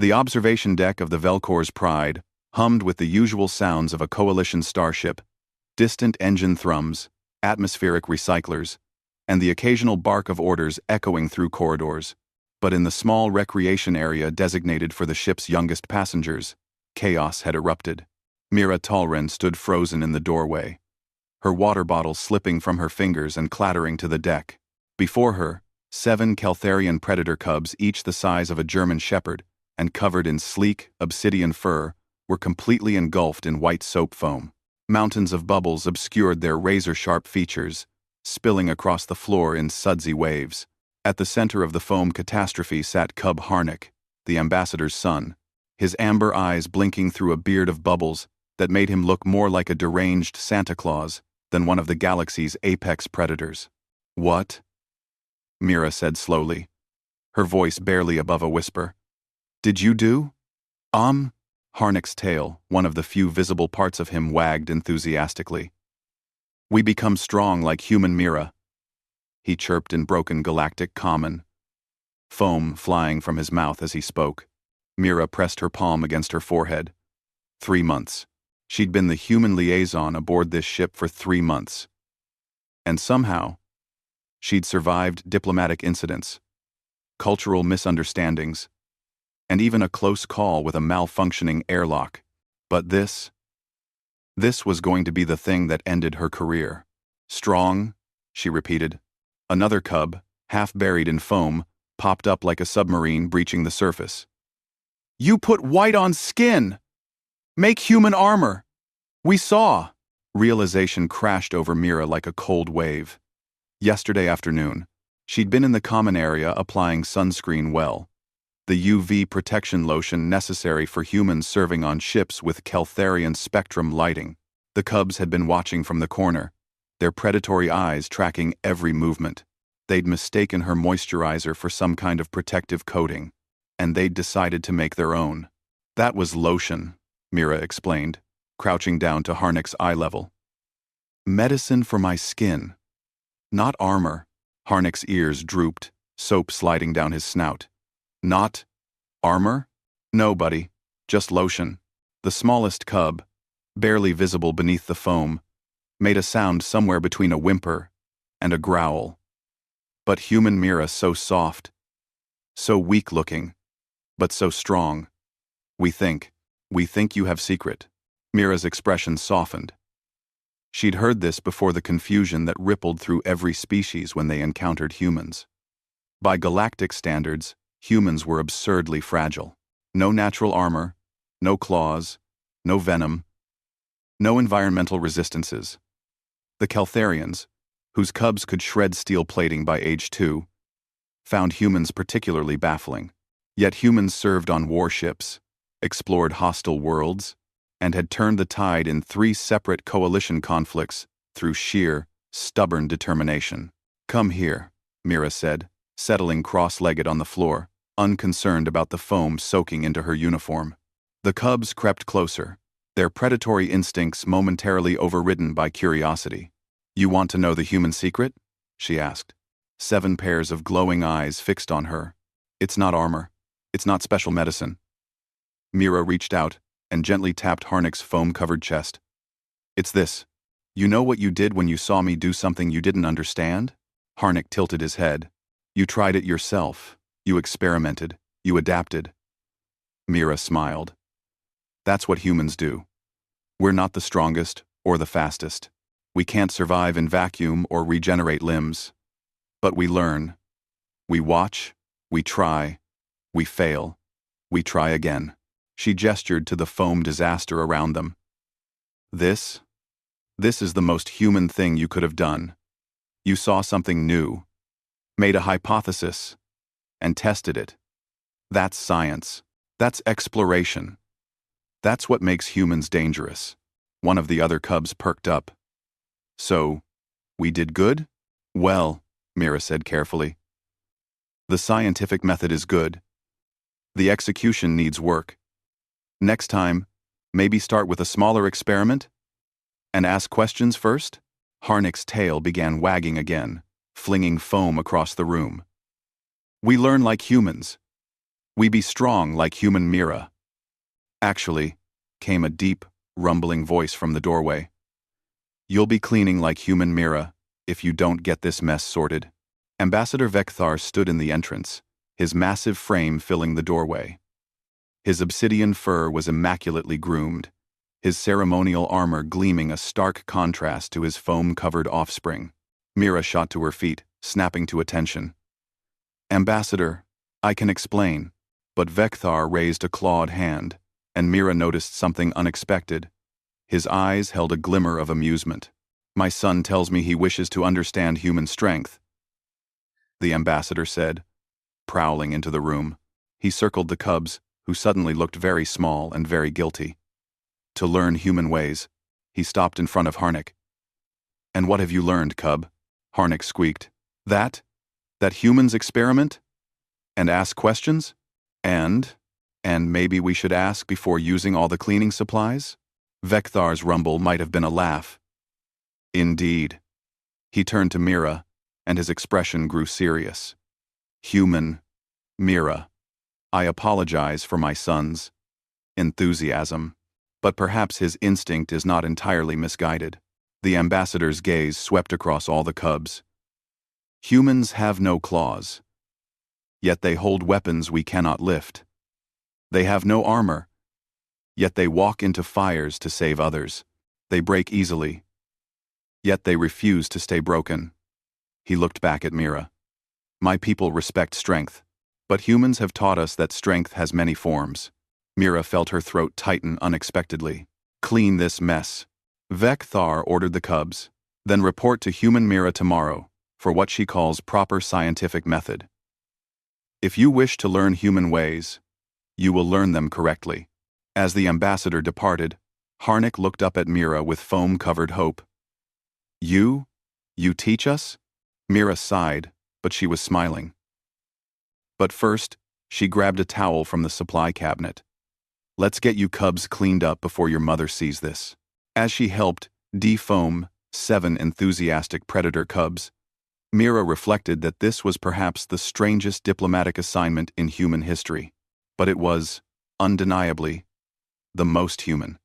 The observation deck of the Velkor's Pride hummed with the usual sounds of a coalition starship, distant engine thrums, atmospheric recyclers, and the occasional bark of orders echoing through corridors. But in the small recreation area designated for the ship's youngest passengers, chaos had erupted. Mira Talren stood frozen in the doorway, her water bottle slipping from her fingers and clattering to the deck. Before her, 7 Caltharian predator cubs, each the size of a German shepherd and covered in sleek, obsidian fur, were completely engulfed in white soap foam. Mountains of bubbles obscured their razor-sharp features, spilling across the floor in sudsy waves. At the center of the foam catastrophe sat Cub Harnick, the ambassador's son, his amber eyes blinking through a beard of bubbles that made him look more like a deranged Santa Claus than one of the galaxy's apex predators. "What?" Mira said slowly, her voice barely above a whisper. "Did you do?" Harnick's tail, one of the few visible parts of him, wagged enthusiastically. "We become strong like human Mira," he chirped in broken galactic common, foam flying from his mouth as he spoke. Mira pressed her palm against her forehead. 3 months. She'd been the human liaison aboard this ship for 3 months. And somehow, she'd survived diplomatic incidents, cultural misunderstandings, and even a close call with a malfunctioning airlock. But this was going to be the thing that ended her career. "Strong," she repeated. Another cub, half buried in foam, popped up like a submarine breaching the surface. "You put white on skin! Make human armor! We saw!" Realization crashed over Mira like a cold wave. Yesterday afternoon, she'd been in the common area applying sunscreen well, the UV protection lotion necessary for humans serving on ships with Caltharian spectrum lighting. The cubs had been watching from the corner, their predatory eyes tracking every movement. They'd mistaken her moisturizer for some kind of protective coating, and they'd decided to make their own. "That was lotion," Mira explained, crouching down to Harnick's eye level. "Medicine for my skin. Not armor." Harnick's ears drooped, soap sliding down his snout. "Not armor? No, buddy. Just lotion." The smallest cub, barely visible beneath the foam, made a sound somewhere between a whimper and a growl. But human Mira, so soft, so weak-looking, but so strong. We think you have secret." Mira's expression softened. She'd heard this before the confusion that rippled through every species when they encountered humans. By galactic standards, humans were absurdly fragile. No natural armor, no claws, no venom, no environmental resistances. The Caltharians, whose cubs could shred steel plating by age 2, found humans particularly baffling. Yet humans served on warships, explored hostile worlds, and had turned the tide in 3 separate coalition conflicts through sheer, stubborn determination. "Come here," Mira said, settling cross-legged on the floor, unconcerned about the foam soaking into her uniform. The cubs crept closer, their predatory instincts momentarily overridden by curiosity. "You want to know the human secret?" she asked, 7 pairs of glowing eyes fixed on her. "It's not armor. It's not special medicine." Mira reached out and gently tapped Harnick's foam-covered chest. "It's this. You know what you did when you saw me do something you didn't understand?" Harnick tilted his head. "You tried it yourself. You experimented. You adapted." Mira smiled. "That's what humans do. We're not the strongest or the fastest. We can't survive in vacuum or regenerate limbs. But we learn. We watch. We try. We fail. We try again." She gestured to the foam disaster around them. This is the most human thing you could have done. You saw something new, made a hypothesis, and tested it. That's science. That's exploration. That's what makes humans dangerous." One of the other cubs perked up. "So, we did good?" "Well," Mira said carefully, "the scientific method is good. The execution needs work. Next time, maybe start with a smaller experiment? And ask questions first?" Harnick's tail began wagging again, flinging foam across the room. "We learn like humans. We be strong like human Mira. Actually, came a deep, rumbling voice from the doorway. You'll be cleaning like human Mira if you don't get this mess sorted. Ambassador Vekthar stood in the entrance, his massive frame filling the doorway. His obsidian fur was immaculately groomed, his ceremonial armor gleaming a stark contrast to his foam-covered offspring. Mira shot to her feet, snapping to attention. Ambassador, I can explain. But Vekthar raised a clawed hand, and Mira noticed something unexpected. His eyes held a glimmer of amusement. My son tells me he wishes to understand human strength, the ambassador said, prowling into the room. He circled the cubs, who suddenly looked very small and very guilty. To learn human ways, he stopped in front of Harnik. And what have you learned, cub? Harnik squeaked. That humans experiment? And ask questions? And maybe we should ask before using all the cleaning supplies? Vekthar's rumble might have been a laugh. Indeed. He turned to Mira, and his expression grew serious. Human, Mira, I apologize for my son's enthusiasm, but perhaps his instinct is not entirely misguided. The ambassador's gaze swept across all the cubs. Humans have no claws, yet they hold weapons we cannot lift. They have no armor, yet they walk into fires to save others. They break easily, yet they refuse to stay broken. He looked back at Mira. My people respect strength, but humans have taught us that strength has many forms. Mira felt her throat tighten unexpectedly. Clean this mess. Vekthar ordered the cubs, then report to human Mira tomorrow for what she calls proper scientific method. If you wish to learn human ways, you will learn them correctly. As the ambassador departed, Harnik looked up at Mira with foam-covered hope. You teach us? Mira sighed, but she was smiling. But first, she grabbed a towel from the supply cabinet. Let's get you cubs cleaned up before your mother sees this. As she helped defoam 7 enthusiastic predator cubs, Mira reflected that this was perhaps the strangest diplomatic assignment in human history, but it was, undeniably, the most human.